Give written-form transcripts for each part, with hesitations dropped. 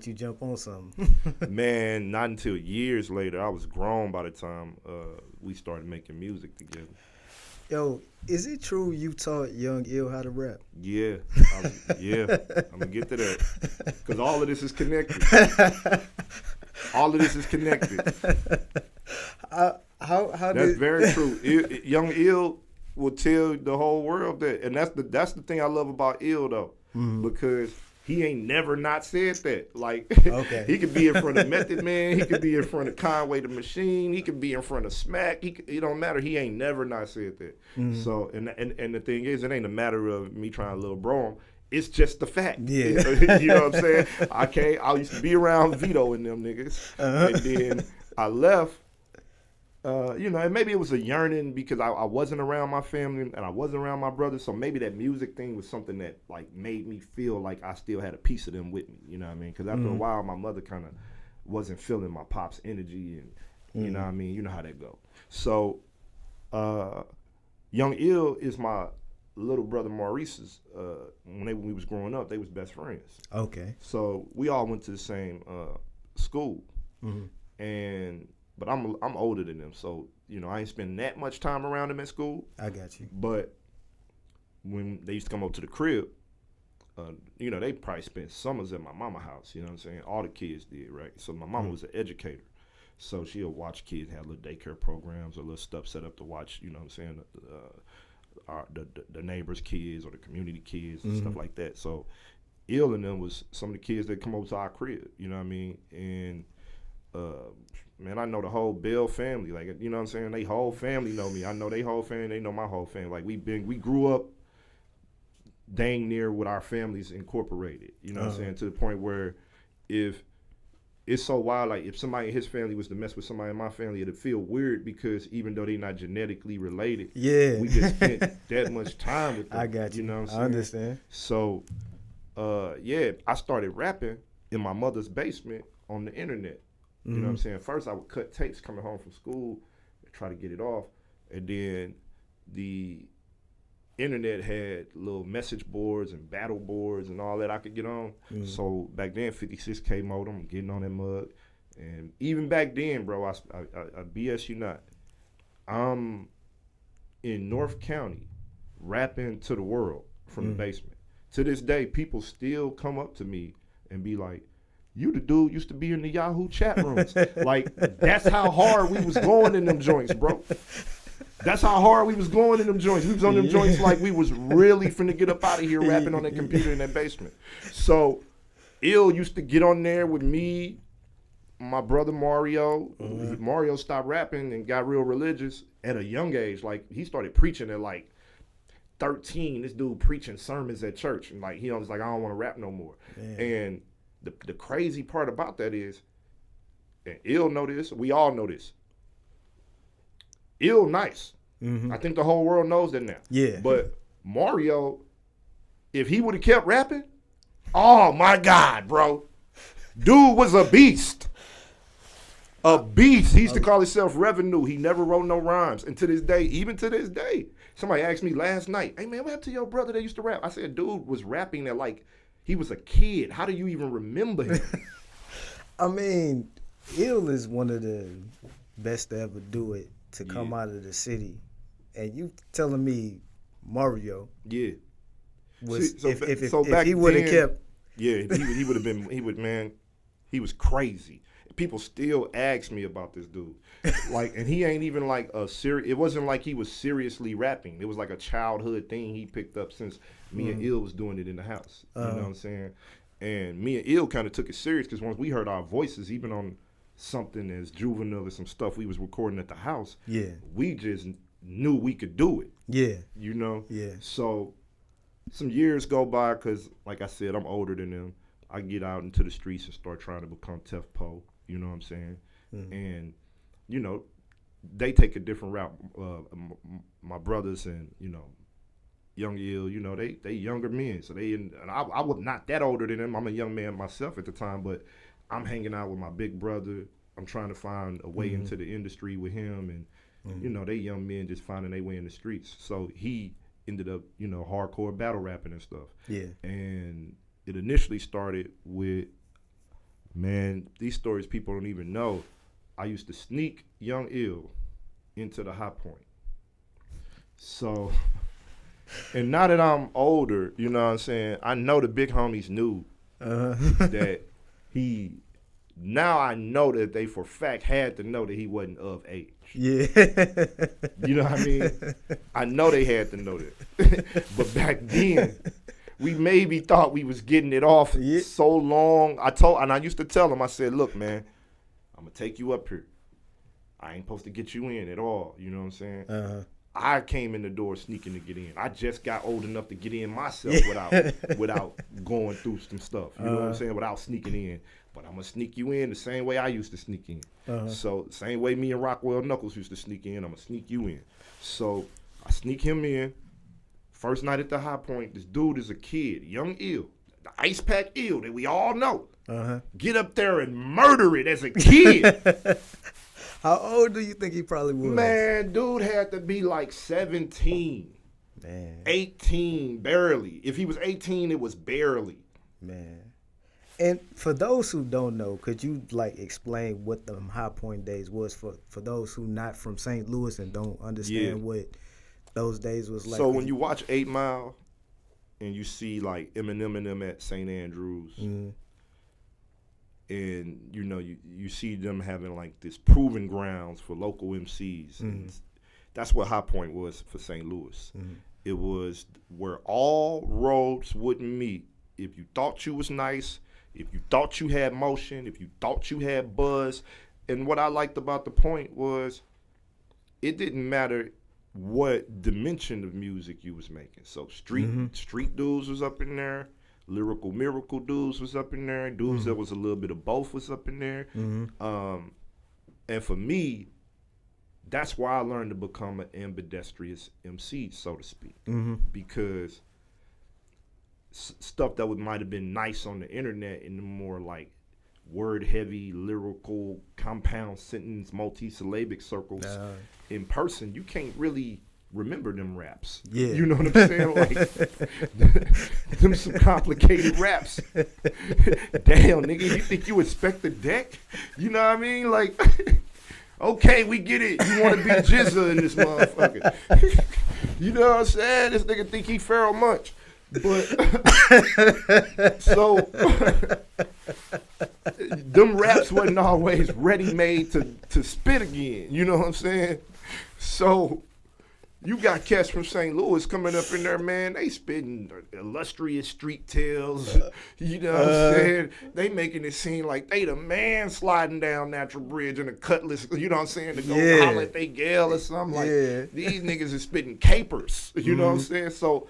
make you jump on something? Man, not until years later. I was grown by the time we started making music together. Yo, is it true you taught Young Ill how to rap? Yeah, yeah. I'm gonna get to that because all of this is connected. All of this is connected. How That's did? very true. Young Ill will tell the whole world that, and that's the thing I love about Ill though, because he ain't never not said that. Like, Okay. he could be in front of Method Man, he could be in front of Conway the Machine, he could be in front of Smack. It don't matter. He ain't never not said that. So, and the thing is, it ain't a matter of me trying to little bro him. It's just the fact. Yeah. You know what I'm saying? I used to be around Vito and them niggas, and then I left. And maybe it was a yearning because I wasn't around my family and I wasn't around my brothers, so maybe that music thing was something that like made me feel like I still had a piece of them with me. You know what I mean? Because after a while, my mother kind of wasn't feeling my pop's energy, and you know what I mean. You know how that go. So, Young Ill is my little brother Maurice's. When we was growing up, they was best friends. Okay. So we all went to the same school, but I'm older than them, so I ain't spend that much time around them at school. I got you. But when they used to come up to the crib, they probably spent summers at my mama house. You know what I'm saying? All the kids did, right? So my mama was an educator, so she'll watch kids have little daycare programs or little stuff set up to watch. You know what I'm saying? The neighbors' kids or the community kids and stuff like that. So Ill and them was some of the kids that come over to our crib. You know what I mean? And man, I know the whole Bell family. Like, you know what I'm saying? They whole family know me. I know they whole family. They know my whole family. Like, we grew up dang near with our families incorporated. You know what I'm saying? To the point where if it's so wild, like if somebody in his family was to mess with somebody in my family, it'd feel weird because even though they're not genetically related, we just spent that much time with them. I got you. You know what I'm saying? I understand. So, I started rapping in my mother's basement on the internet. You know what I'm saying? First, I would cut tapes coming home from school and try to get it off. And then the internet had little message boards and battle boards and all that I could get on. So back then, 56K modem, getting on that mug. And even back then, bro, I BS you not, I'm in North County rapping to the world from the basement. To this day, people still come up to me and be like, you the dude used to be in the Yahoo chat rooms. Like, that's how hard we was going in them joints, bro. That's how hard we was going in them joints. We was on them joints like we was really finna get up out of here rapping on that computer in that basement. So, Ill used to get on there with me, my brother Mario. Mario stopped rapping and got real religious at a young age. Like, he started preaching at like 13. This dude preaching sermons at church. And like, he was like, I don't want to rap no more. Man. And the crazy part about that is, and Ill know this, we all know this. Ill nice. I think the whole world knows that now. Yeah. But Mario, if he would have kept rapping, oh my God, bro. Dude was a beast. A beast. He used to call himself Revenue. He never wrote no rhymes. And to this day, even to this day, somebody asked me last night, hey man, what happened to your brother that used to rap? I said, dude was rapping at like, he was a kid. How do you even remember him? I mean, Ill is one of the best to ever do it to come out of the city. And you telling me Mario was if he would have kept. Yeah, he would have been, he was crazy. People still ask me about this dude. Like, and he ain't even like it wasn't like he was seriously rapping. It was like a childhood thing he picked up since me and Ill was doing it in the house. You know what I'm saying? And me and Ill kind of took it serious because once we heard our voices, even on something as juvenile as some stuff we was recording at the house, we just knew we could do it. Yeah. You know? Yeah. So some years go by because, like I said, I'm older than them. I get out into the streets and start trying to become Tef Poe. You know what I'm saying? And, they take a different route. My brothers and, Young Ill, they younger men. So I was not that older than them. I'm a young man myself at the time, but I'm hanging out with my big brother. I'm trying to find a way into the industry with him. And, they young men just finding their way in the streets. So he ended up, hardcore battle rapping and stuff. Yeah. And it initially started with Man, these stories people don't even know. I used to sneak Young Ill into the High Point. So, and now that I'm older, you know what I'm saying, I know the big homies knew that now I know that they for fact had to know that he wasn't of age. Yeah. You know what I mean? I know they had to know that. But back then, we maybe thought we was getting it off so long. I used to tell them, I said, look, man, I'm going to take you up here. I ain't supposed to get you in at all. You know what I'm saying? I came in the door sneaking to get in. I just got old enough to get in myself without going through some stuff. You know what I'm saying? Without sneaking in. But I'm going to sneak you in the same way I used to sneak in. So same way me and Rockwell Knuckles used to sneak in, I'm going to sneak you in. So I sneak him in. First night at the High Point, this dude is a kid, Young Ill, the Ice Pack Ill that we all know. Get up there and murder it as a kid. How old do you think he probably was? Man, dude had to be like 17. Man. 18, barely. If he was 18, it was barely. Man. And for those who don't know, could you like explain what the High Point days was for those who not from St. Louis and don't understand what those days was like? So when you watch 8 Mile and you see like Eminem and them at St. Andrews, and you know you see them having like this proving grounds for local MCs, and that's what High Point was for St. Louis. It was where all roads wouldn't meet. If you thought you was nice, if you thought you had motion, if you thought you had buzz. And what I liked about the Point was it didn't matter what dimension of music you was making. So street dudes was up in there, lyrical miracle dudes was up in there, dudes that was a little bit of both was up in there. And for me, that's why I learned to become an ambidextrous MC, so to speak, because stuff that might have been nice on the internet in the more like word-heavy, lyrical, compound sentence, multi-syllabic circles, in person, you can't really remember them raps. Yeah. You know what I'm saying? Like, them some complicated raps. Damn, nigga, you think you expect the deck? You know what I mean? Like, okay, we get it. You want to be Jizza in this motherfucker. You know what I'm saying? This nigga think he Pharoah Munch. But so them raps wasn't always ready made to spit again. You know what I'm saying? So you got cats from St. Louis coming up in there, man. They spitting illustrious street tales. You know what I'm saying? They making it seem like they the man sliding down Natural Bridge in a cutlass. You know what I'm saying? To go holler at they gal or something. Like these niggas is spitting capers. You know what I'm saying? So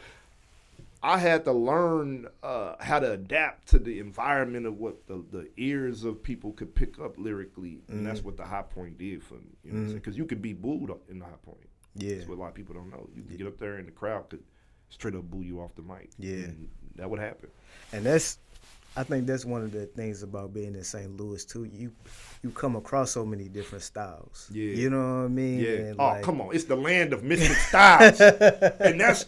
I had to learn how to adapt to the environment of what the ears of people could pick up lyrically, and that's what the High Point did for me. You know what I'm saying? Because you could be booed in the High Point. Yeah, that's what a lot of people don't know. You could get up there and the crowd could straight up boo you off the mic. Yeah, and that would happen. And I think that's one of the things about being in St. Louis too. You come across so many different styles. Yeah, you know what I mean? Yeah. And oh, come on, it's the land of mystic styles, and that's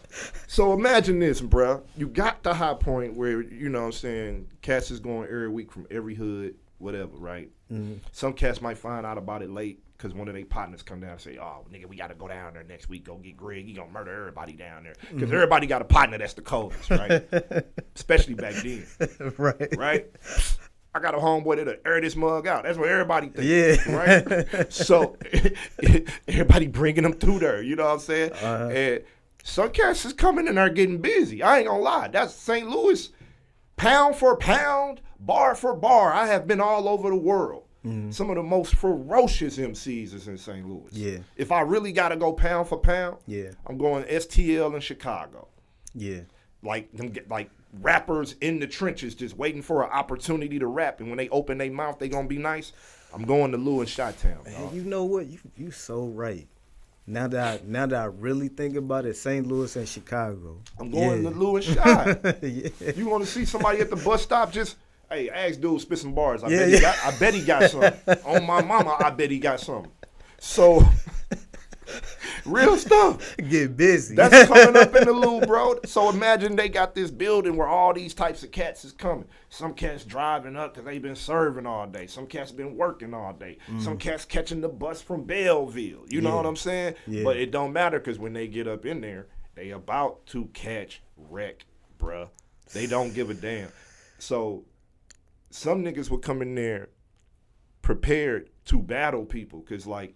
so. Imagine this, bruh. You got the High Point where you know what I'm saying. Cats is going every week from every hood, whatever, right? Some cats might find out about it late because one of their partners come down and say, "Oh, nigga, we got to go down there next week. Go get Greg. He gonna murder everybody down there because everybody got a partner that's the coldest, right? Especially back then, right? I got a homeboy that'll air this mug out. That's what everybody thinks, right? So everybody bringing them through there. You know what I'm saying? And some cats is coming in there getting busy. I ain't gonna lie. That's St. Louis, pound for pound, bar for bar. I have been all over the world. Some of the most ferocious MCs is in St. Louis. Yeah. If I really got to go pound for pound, I'm going STL in Chicago. Yeah. Like them like rappers in the trenches just waiting for an opportunity to rap, and when they open their mouth, they gonna be nice. I'm going to Lou and Chi-Town. Man, you know what? You so right. Now that I really think about it, St. Louis and Chicago. I'm going to Lou and Chi. You want to see somebody at the bus stop just. Hey, ask dude spit some bars. I bet he got some. On my mama, I bet he got some. So Real stuff. Get busy. That's coming up in the loop, bro. So imagine they got this building where all these types of cats is coming. Some cats driving up because they been serving all day. Some cats been working all day. Some cats catching the bus from Belleville. You know what I'm saying? Yeah. But it don't matter because when they get up in there, they about to catch wreck, bruh. They don't give a damn. So some niggas would come in there prepared to battle people because, like,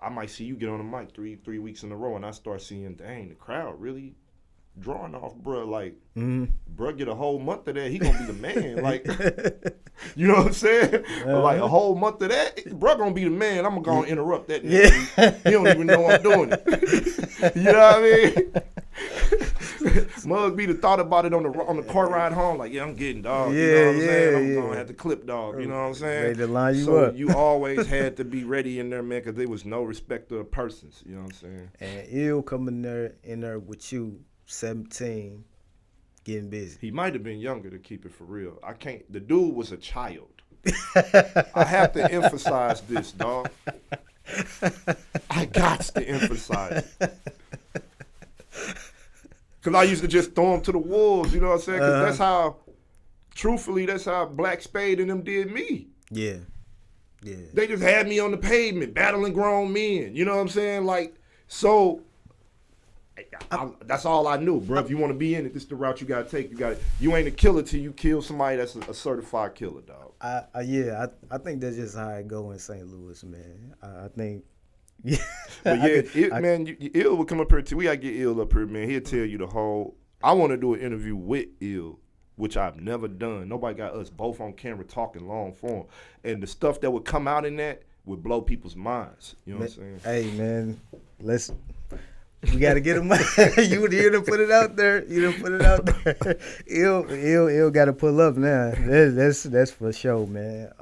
I might see you get on the mic three weeks in a row and I start seeing, dang, the crowd really drawing off, bruh. Like, bruh get a whole month of that, he gonna be the man. Like, you know what I'm saying? Like, a whole month of that, bruh gonna be the man. I'm gonna interrupt that nigga. He don't even know I'm doing it. You know what I mean? Mug be the thought about it on the car ride home, like, yeah, I'm getting dog. You know what I'm saying? I'm gonna have to clip dog. You know what I'm saying? Ready to line you so up. You always had to be ready in there, man, because there was no respect of persons. You know what I'm saying? And Ill coming in there with you, 17, getting busy. He might have been younger to keep it for real. I can't. The dude was a child. I have to emphasize this, dog. I got to emphasize it. Because I used to just throw him to the wolves, you know what I'm saying? Because that's how, truthfully, that's how Black Spade and them did me. Yeah. Yeah. They just had me on the pavement, battling grown men. You know what I'm saying? Like, so, that's all I knew, bro. If you want to be in it, this is the route you got to take. You ain't a killer till you kill somebody that's a certified killer, dog. I think that's just how it go in St. Louis, man. I think... Yeah, but yeah, man, Ill will come up here too. We gotta get Ill up here, man. He'll tell you the whole. I want to do an interview with Ill, which I've never done. Nobody got us both on camera talking long form, and the stuff that would come out in that would blow people's minds. You know what I'm saying? Hey, man, we gotta get him. You done put it out there. Ill gotta pull up now. That's for sure, man.